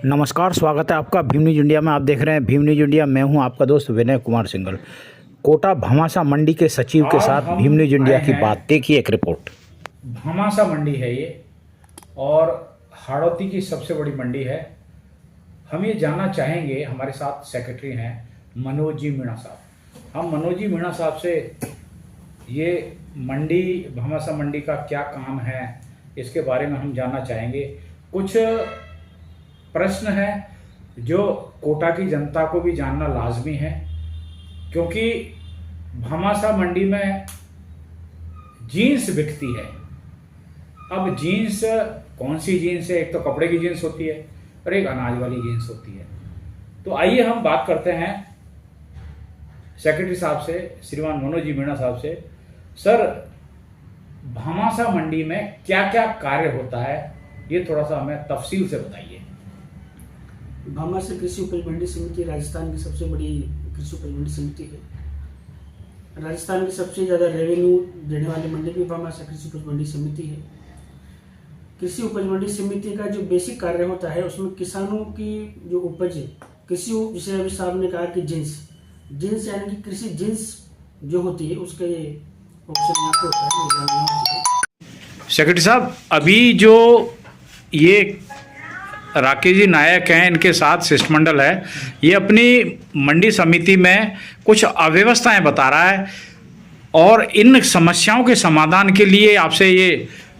नमस्कार, स्वागत है आपका भीम न्यूज इंडिया में। आप देख रहे हैं भीम न्यूज इंडिया। मैं हूं आपका दोस्त विनय कुमार सिंघल। कोटा भामाशाह मंडी के सचिव के साथ भीम न्यूज इंडिया की बात। देखिए एक रिपोर्ट। भामाशाह मंडी है ये और हाड़ौती की सबसे बड़ी मंडी है। हम ये जानना चाहेंगे, हमारे साथ सेक्रेटरी हैं मनोज जी मीणा साहब। हम मनोज जी मीणा साहब से ये मंडी भामाशाह मंडी का क्या काम है इसके बारे में हम जानना चाहेंगे। कुछ प्रश्न है जो कोटा की जनता को भी जानना लाजमी है, क्योंकि भामाशाह मंडी में जीन्स बिकती है। अब जीन्स कौन सी जीन्स है? एक तो कपड़े की जीन्स होती है और एक अनाज वाली जीन्स होती है। तो आइए हम बात करते हैं सेक्रेटरी साहब से, श्रीमान मनोज जी मीणा साहब से। सर, भामाशाह मंडी में क्या क्या कार्य होता है ये थोड़ा सा हमें तफसील से बताइए। भामाशाह कृषि उपज मंडी समिति राजस्थान की सबसे बड़ी कृषि उपज मंडी समिति है। राजस्थान की सबसे ज़्यादा रेवेन्यू देने वाली मंडी भी भामाशाह कृषि उपज मंडी समिति है। कृषि उपज मंडी समिति का जो बेसिक कार्य होता है उसमें किसानों की जो उपज है, कृषि, जैसे अभी साहब ने कहा कि जीन्स यानी कि कृषि जीन्स जो होती है उसका ये ऑप्शन यहाँ पे होता है। सेक्रेटरी साहब, अभी जो ये राकेश जी नायक हैं, इनके साथ शिष्टमंडल है, ये अपनी मंडी समिति में कुछ अव्यवस्थाएं बता रहा है और इन समस्याओं के समाधान के लिए आपसे ये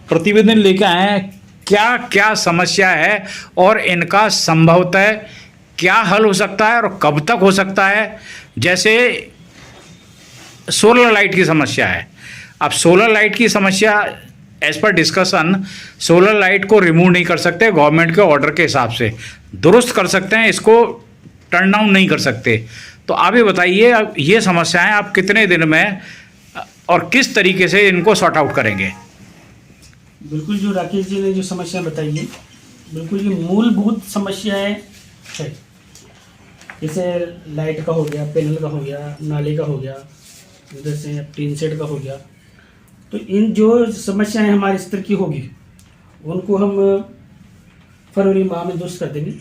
प्रतिवेदन लेकर आए हैं। क्या क्या समस्या है और इनका संभवतः क्या हल हो सकता है और कब तक हो सकता है? जैसे सोलर लाइट की समस्या है। अब सोलर लाइट की समस्या एज पर डिस्कशन, सोलर लाइट को रिमूव नहीं कर सकते, गवर्नमेंट के ऑर्डर के हिसाब से दुरुस्त कर सकते हैं, इसको टर्न डाउन नहीं कर सकते। तो आप ये बताइए, अब ये समस्याएं आप कितने दिन में और किस तरीके से इनको सॉर्ट आउट करेंगे? बिल्कुल, जो राकेश जी ने जो समस्या बताई है, बिल्कुल ये मूलभूत समस्याएं है। जैसे लाइट का हो गया, पैनल का हो गया, नाले का हो गया, इधर से टीन सेट का हो गया। तो इन जो समस्याएं हमारे स्तर की होगी उनको हम फरवरी माह में दुरुस्त कर देंगे।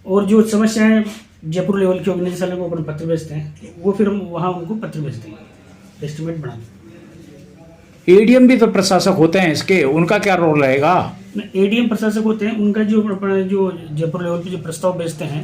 और जो समस्याएं जयपुर लेवल की होगी, जैसे को अपन पत्र भेजते हैं, वो फिर हम वहाँ उनको पत्र भेज देंगे, एस्टिमेट बना देंगे। एडीएम भी तो प्रशासक होते हैं इसके, उनका क्या रोल रहेगा? एडीएम प्रशासक होते हैं, उनका जो जयपुर लेवल पे जो प्रस्ताव भेजते हैं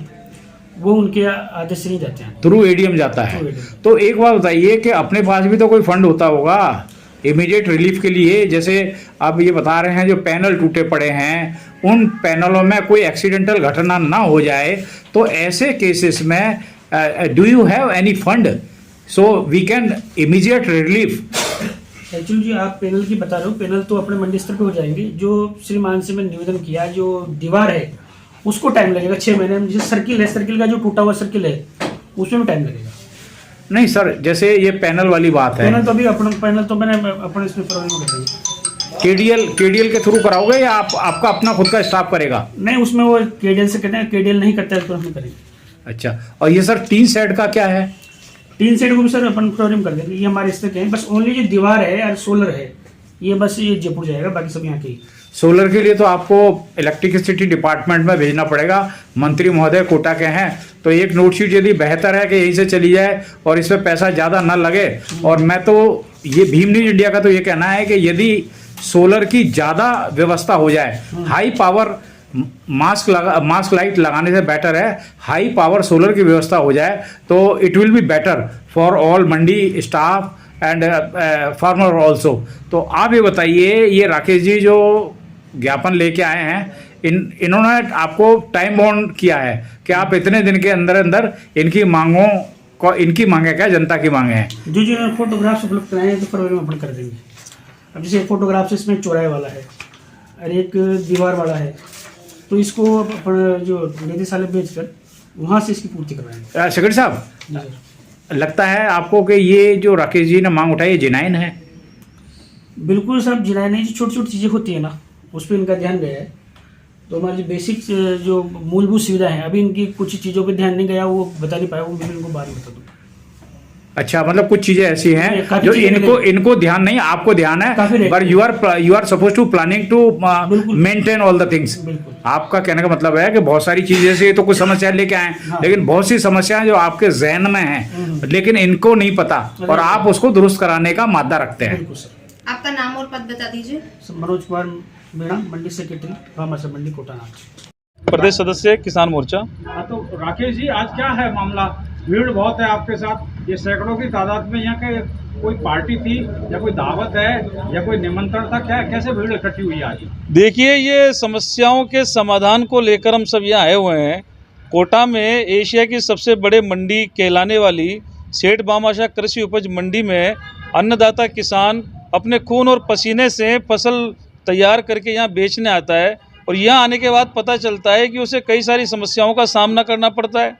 वो उनके आदेश से नहीं जाते हैं, थ्रू एडीएम जाता है। तो एक बात बताइए कि अपने पास भी तो कोई फंड होता होगा इमीडिएट रिलीफ के लिए। जैसे आप ये बता रहे हैं जो पैनल टूटे पड़े हैं, उन पैनलों में कोई एक्सीडेंटल घटना ना हो जाए, तो ऐसे केसेस में do you have any fund so we can immediate relief? Actually जो आप पैनल की बता रहे हो, पैनल तो अपने मंडी स्तर पे हो जाएंगे। जो श्रीमान से मैं निवेदन किया, जो दीवार है उसको टाइम लगेगा 6 महीने में। जैसे सर्किल है, सर्किल का जो टूटा हुआ सर्किल है उसमें भी टाइम लगेगा। नहीं सर, जैसे ये पैनल वाली बात है, पैनल तो अभी पैनल तो मैंने अपने इसमें फरवरी में बताइए। केडीएल के थ्रू कराओगे या आपका अपना खुद का स्टाफ करेगा? नहीं, उसमें वो केडीएल से करते हैं, केडीएल नहीं करता है तो हम करेंगे। अच्छा, और ये सर टीन सेट का क्या है? टीन सेट को भी सर अपन फरवरी में कर देंगे। ये हमारे स्तर के हैं, बस ओनली जो दीवार है और सोलर है ये बस ये जयपुर जाएगा, बाकी सब यहाँ के। सोलर के लिए तो आपको इलेक्ट्रिसिटी डिपार्टमेंट में भेजना पड़ेगा। मंत्री महोदय कोटा के हैं, तो एक नोटशीट यदि बेहतर है कि यहीं से चली जाए और इसमें पैसा ज़्यादा ना लगे। और मैं तो ये भीम न्यूज इंडिया का तो ये कहना है कि यदि सोलर की ज़्यादा व्यवस्था हो जाए, हाई पावर मास्क लाइट लगाने से बेटर है, हाई पावर सोलर की व्यवस्था हो जाए तो it will be better for all Mandi staff and farmer also. तो आप ये बताइए, ये राकेश जी जो ज्ञापन लेके आए हैं, इन्होंने आपको टाइम बाउंड किया है कि आप इतने दिन के अंदर अंदर इनकी मांगों को, इनकी मांगे क्या जनता की मांगे हैं? जो फोटोग्राफ्स उपलब्ध कराए हैं तो फरवरी में अपन कर देंगे। अब जैसे फोटोग्राफ्स इसमें चौराहे वाला है और एक दीवार वाला है, तो इसको अपन जो निदेशालय भेजकर वहाँ से इसकी पूर्ति करवाएंगे। सेक्रेटरी साहब, लगता है आपको कि ये जो राकेश जी ने मांग उठाई, ये जिनाइन है? बिल्कुल सर, जिनाइन नहीं, जो छोटी छोटी चीज़ें होती है ना उस पर इनका ध्यान गया है। तो हमारी जो बेसिक जो मूलभूत सुविधा है, अभी इनकी कुछ चीज़ों पे ध्यान नहीं गया, वो बता नहीं पाया, वो मैं इनको बाद में बता दूँ। अच्छा, मतलब कुछ चीजें ऐसी हैं काफी जो चीजें इनको ध्यान नहीं, आपको ध्यान काफी है, rate but you are suppose to planning to बिल्कुल। Maintain all the things. बिल्कुल। आपका कहने का मतलब है कि बहुत सारी चीजें से तो कुछ समस्या लेके आए, हाँ। लेकिन बहुत सी समस्याएं जो आपके जहन में हैं लेकिन इनको नहीं पता, और आप उसको दुरुस्त कराने का मादा रखते हैं। बिल्कुल सर। आपका नाम और पद बता दीजिए। मनोज कुमार मीणा, मंडी सेक्रेटरी, भामाशाह मंडी, कोटा नाच। प्रदेश सदस्य किसान मोर्चा। हाँ, तो राकेश जी, आज क्या है मामला? भीड़ बहुत है आपके साथ, ये सैकड़ों की तादाद में। यहाँ के कोई पार्टी थी या कोई दावत है या कोई निमंत्रण था, क्या कैसे भीड़ इकट्ठी हुई आज? देखिए, ये समस्याओं के समाधान को लेकर हम सब यहाँ आए हुए हैं। कोटा में एशिया की सबसे बड़े मंडी कहलाने वाली सेठ भामाशाह कृषि उपज मंडी में अन्नदाता किसान अपने खून और पसीने से फसल तैयार करके यहाँ बेचने आता है, और यहाँ आने के बाद पता चलता है कि उसे कई सारी समस्याओं का सामना करना पड़ता है।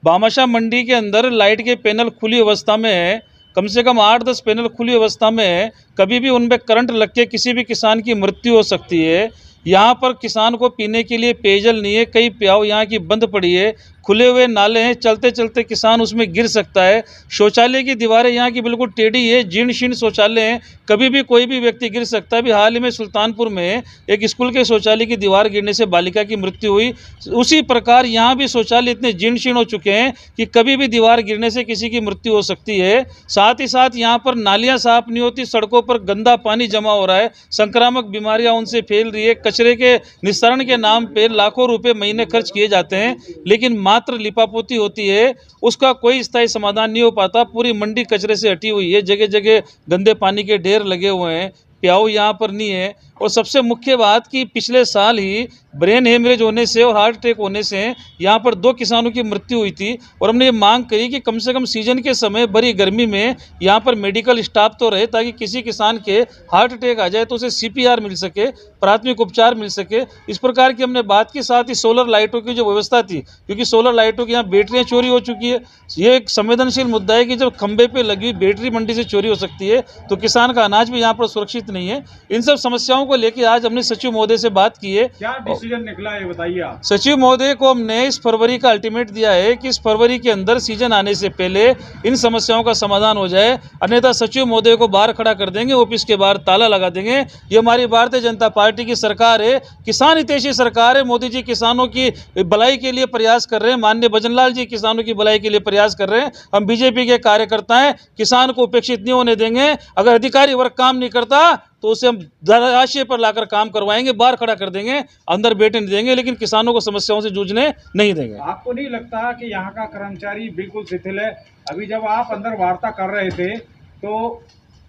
भामाशाह मंडी के अंदर लाइट के पैनल खुली अवस्था में है, कम से कम 8-10 पैनल खुली अवस्था में है, कभी भी उनमें करंट लग के किसी भी किसान की मृत्यु हो सकती है। यहाँ पर किसान को पीने के लिए पेयजल नहीं है, कई प्याऊ यहाँ की बंद पड़ी है, खुले हुए नाले हैं, चलते चलते किसान उसमें गिर सकता है। शौचालय की दीवारें यहाँ की बिल्कुल टेढ़ी है, जीर्ण शीर्ण शौचालय हैं, कभी भी कोई भी व्यक्ति गिर सकता है। अभी हाल ही में सुल्तानपुर में एक स्कूल के शौचालय की दीवार गिरने से बालिका की मृत्यु हुई। उसी प्रकार यहाँ भी शौचालय इतने जीर्ण शीर्ण हो चुके हैं कि कभी भी दीवार गिरने से किसी की मृत्यु हो सकती है। साथ ही साथ यहाँ पर नालियाँ साफ नहीं होती, सड़कों पर गंदा पानी जमा हो रहा है, संक्रामक बीमारियाँ उनसे फैल रही है। कचरे के निस्तारण के नाम पर लाखों रुपये महीने खर्च किए जाते हैं, लेकिन मात्र लिपापोती होती है, उसका कोई स्थायी समाधान नहीं हो पाता। पूरी मंडी कचरे से हटी हुई है, जगह जगह गंदे पानी के ढेर लगे हुए हैं, प्याऊ यहाँ पर नहीं है। और सबसे मुख्य बात कि पिछले साल ही ब्रेन हेमरेज होने से और हार्ट अटैक होने से यहाँ पर 2 किसानों की मृत्यु हुई थी, और हमने ये मांग करी कि कम से कम सीजन के समय बड़ी गर्मी में यहाँ पर मेडिकल स्टाफ तो रहे, ताकि किसी किसान के हार्ट अटैक आ जाए तो उसे CPR मिल सके, प्राथमिक उपचार मिल सके। इस प्रकार की हमने बात की। साथ ही सोलर लाइटों की जो व्यवस्था थी, क्योंकि सोलर लाइटों की यहाँ बैटरियाँ चोरी हो चुकी है। ये एक संवेदनशील मुद्दा है कि जब खंबे पर लगी हुई बैटरी मंडी से चोरी हो सकती है तो किसान का अनाज भी यहाँ पर सुरक्षित नहीं है। इन सब समस्याओं को लेकर आज हमने सचिव महोदय से बात की है। क्या डिसीजन निकला है, बताइए आप। सचिव महोदय को हमने इस फरवरी का अल्टीमेट दिया है कि इस फरवरी के अंदर सीजन आने से पहले इन समस्याओं का समाधान हो जाए, अन्यथा सचिव महोदय को बाहर खड़ा कर देंगे, ऑफिस के बाहर ताला लगा देंगे। ये हमारी भारतीय जनता पार्टी की सरकार है, किसान हितैषी सरकार है। मोदी जी किसानों की भलाई के लिए प्रयास कर रहे हैं, माननीय भजनलाल जी किसानों की भलाई के लिए प्रयास कर रहे हैं। हम बीजेपी के कार्यकर्ता हैं, किसान को उपेक्षित नहीं होने देंगे। अगर अधिकारी वर्ग काम नहीं करता तो उसे हम धराशायी पर लाकर काम करवाएंगे, बाहर खड़ा कर देंगे, अंदर बैठे नहीं देंगे, लेकिन किसानों को समस्याओं से जूझने नहीं देंगे। आपको नहीं लगता कि यहाँ का कर्मचारी बिल्कुल शिथिल है? अभी जब आप अंदर वार्ता कर रहे थे तो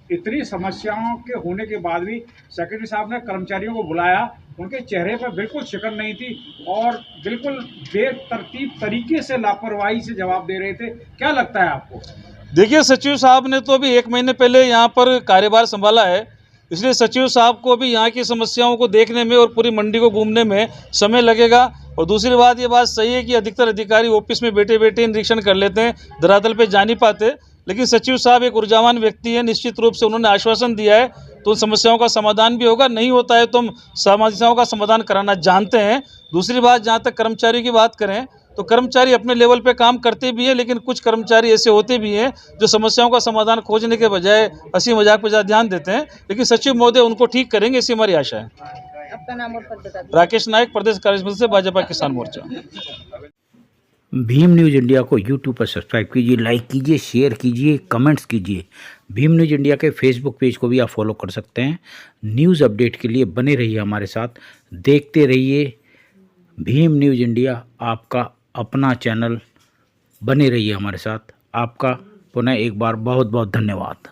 इतनी समस्याओं के होने के बाद भी सेक्रेटरी साहब ने कर्मचारियों को बुलाया, उनके चेहरे पर बिल्कुल शिकन नहीं थी और बिल्कुल बेतरतीब तरीके से लापरवाही से जवाब दे रहे थे। क्या लगता है आपको? देखिए, सचिव साहब ने तो अभी 1 महीने पहले यहाँ पर कार्यभार संभाला है, इसलिए सचिव साहब को भी यहाँ की समस्याओं को देखने में और पूरी मंडी को घूमने में समय लगेगा। और दूसरी बात, ये बात सही है कि अधिकतर अधिकारी ऑफिस में बैठे बैठे निरीक्षण कर लेते हैं, धरातल पे जा नहीं पाते, लेकिन सचिव साहब एक ऊर्जावान व्यक्ति हैं, निश्चित रूप से उन्होंने आश्वासन दिया है तो उन समस्याओं का समाधान भी होगा। नहीं होता है तो हम समस्याओं का समाधान कराना जानते हैं। दूसरी बात, जहाँ तक कर्मचारियों की बात करें तो कर्मचारी अपने लेवल पे काम करते भी हैं, लेकिन कुछ कर्मचारी ऐसे होते भी हैं जो समस्याओं का समाधान खोजने के बजाय हंसी मजाक पर ज़्यादा ध्यान देते हैं, लेकिन सचिव महोदय उनको ठीक करेंगे, ऐसी हमारी आशा है। आपका नाम और पद बता दीजिए। राकेश नायक, प्रदेश कार्यसमिति से भाजपा किसान मोर्चा। भीम न्यूज़ इंडिया को यूट्यूब पर सब्सक्राइब कीजिए, लाइक कीजिए, शेयर कीजिए, कमेंट्स कीजिए। भीम न्यूज़ इंडिया के फेसबुक पेज को भी आप फॉलो कर सकते हैं। न्यूज़ अपडेट के लिए बने रहिए हमारे साथ, देखते रहिए भीम न्यूज़ इंडिया, आपका अपना चैनल। बने रहिए हमारे साथ। आपका पुनः एक बार बहुत बहुत धन्यवाद।